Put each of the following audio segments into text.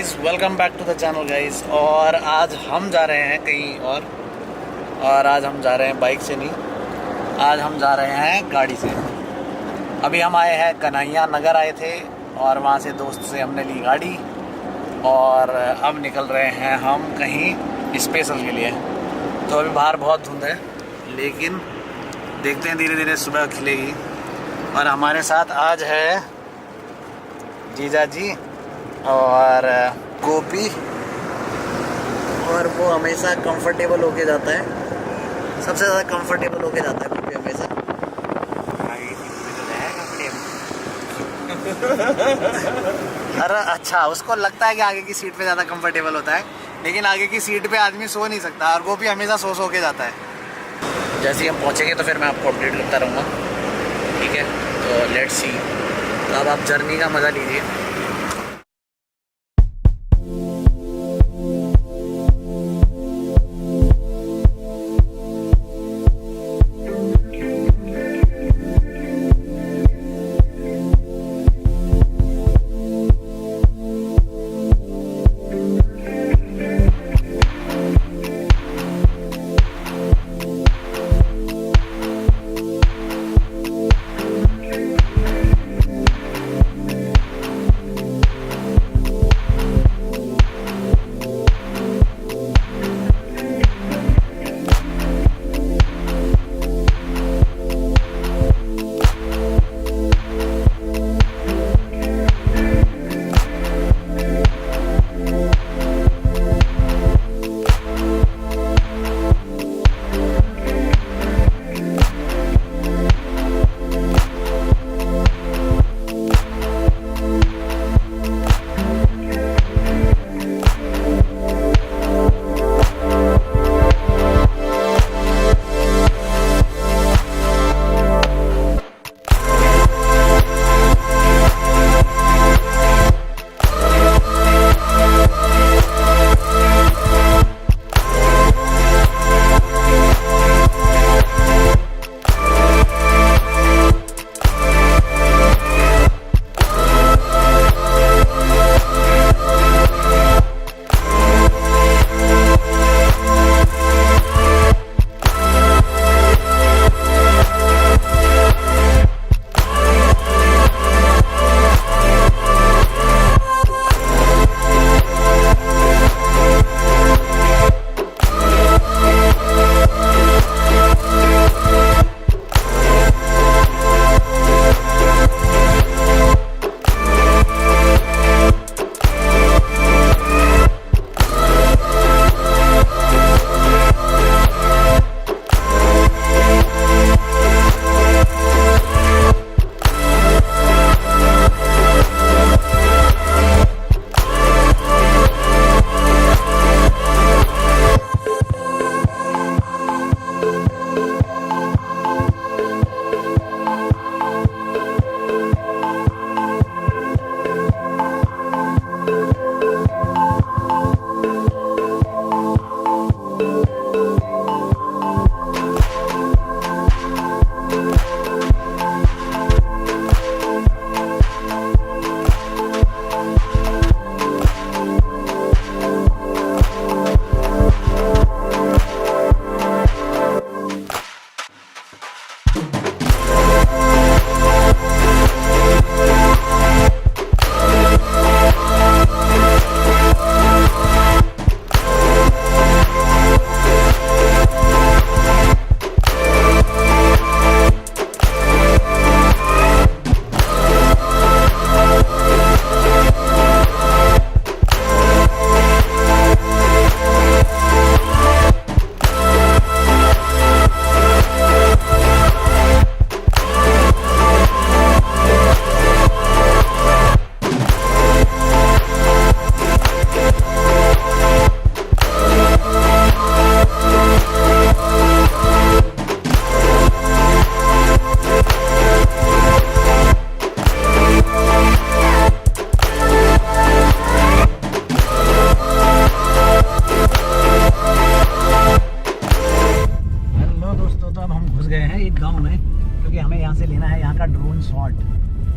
Guys, welcome back to the channel guys. और आज हम जा रहे हैं कहीं और आज हम जा रहे हैं बाइक से नहीं, आज हम जा रहे हैं गाड़ी से। अभी हम आए हैं कन्हैया नगर आए थे और वहाँ से दोस्त से हमने ली गाड़ी और अब निकल रहे हैं हम कहीं स्पेशल के लिए। तो अभी बाहर बहुत धुंध है, लेकिन देखते हैं धीरे धीरे सुबह खिलेगी। और हमारे साथ आज है जीजा जी और गोपी, और वो हमेशा कंफर्टेबल होके जाता है, सबसे ज़्यादा कंफर्टेबल होके जाता है गोपी हमेशा। अरे अच्छा, उसको लगता है कि आगे की सीट पे ज़्यादा कंफर्टेबल होता है, लेकिन आगे की सीट पे आदमी सो नहीं सकता और गोपी हमेशा सो के जाता है। जैसे ही हम पहुँचेंगे तो फिर मैं आपको अपडेट करता रहूँगा, ठीक है? तो लेट्स सी। तो अब आप जर्नी का मज़ा लीजिए।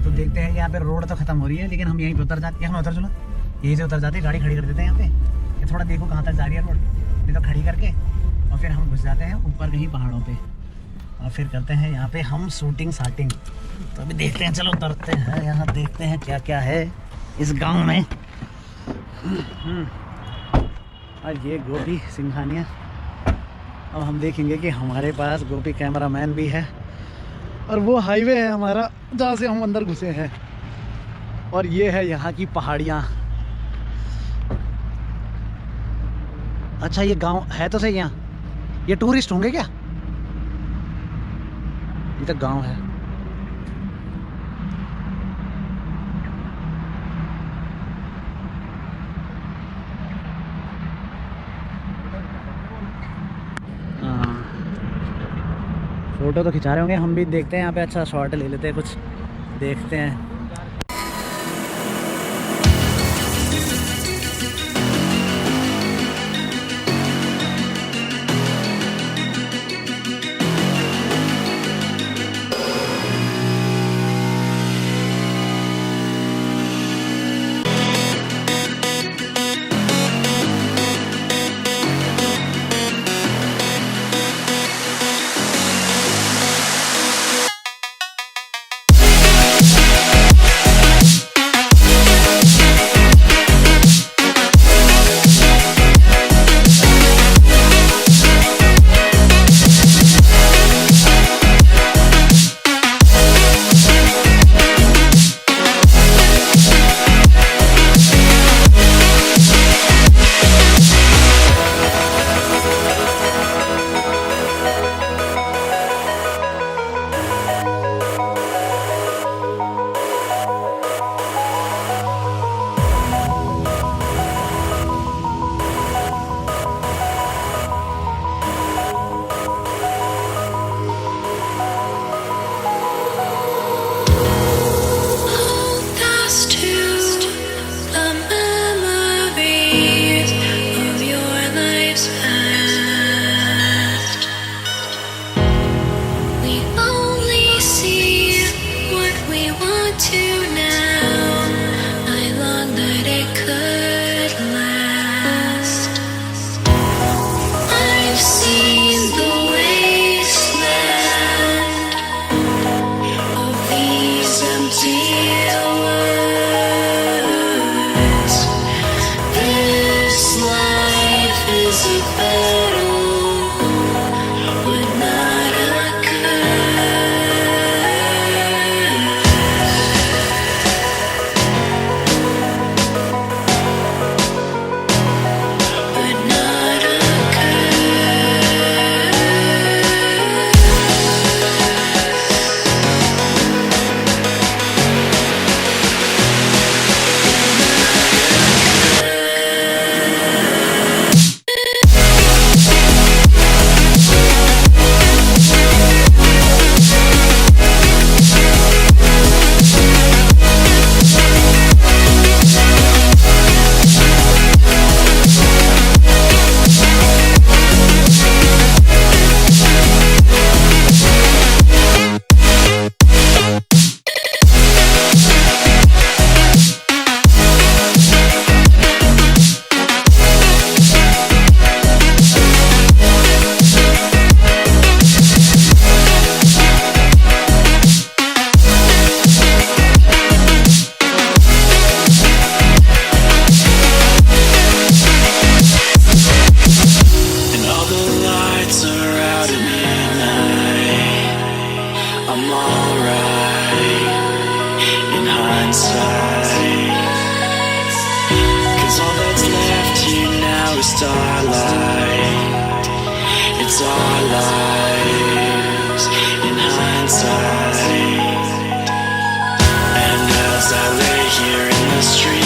तो देखते हैं कि यहाँ पे रोड तो खत्म हो रही है, लेकिन हम यहीं पे उतर जाते हैं। हम उतर चलो, यहीं से उतर जाते हैं, गाड़ी खड़ी कर देते हैं यहाँ पे कि थोड़ा देखो कहाँ तक जा रही है रोड, नहीं तो खड़ी करके और फिर हम घुस जाते हैं ऊपर कहीं पहाड़ों पे और फिर करते हैं यहाँ पे हम शूटिंग साटिंग। तो अभी देखते हैं, चलो उतरते हैं यहाँ, देखते हैं क्या क्या है इस गांव में। और ये गोपी सिंघानिया। अब हम देखेंगे कि हमारे पास गोपी कैमरामैन भी है और वो हाईवे है हमारा जहाँ से हम अंदर घुसे हैं और ये है यहाँ की पहाड़ियाँ। अच्छा ये गांव है तो सही, यहाँ ये टूरिस्ट होंगे क्या? ये तो गांव है। फोटो तो खिंचा रहे होंगे, हम भी देखते हैं यहाँ पे, अच्छा शॉट ले लेते हैं कुछ, देखते हैं। Starlight, it's our lives in hindsight. And as I lay here in the street,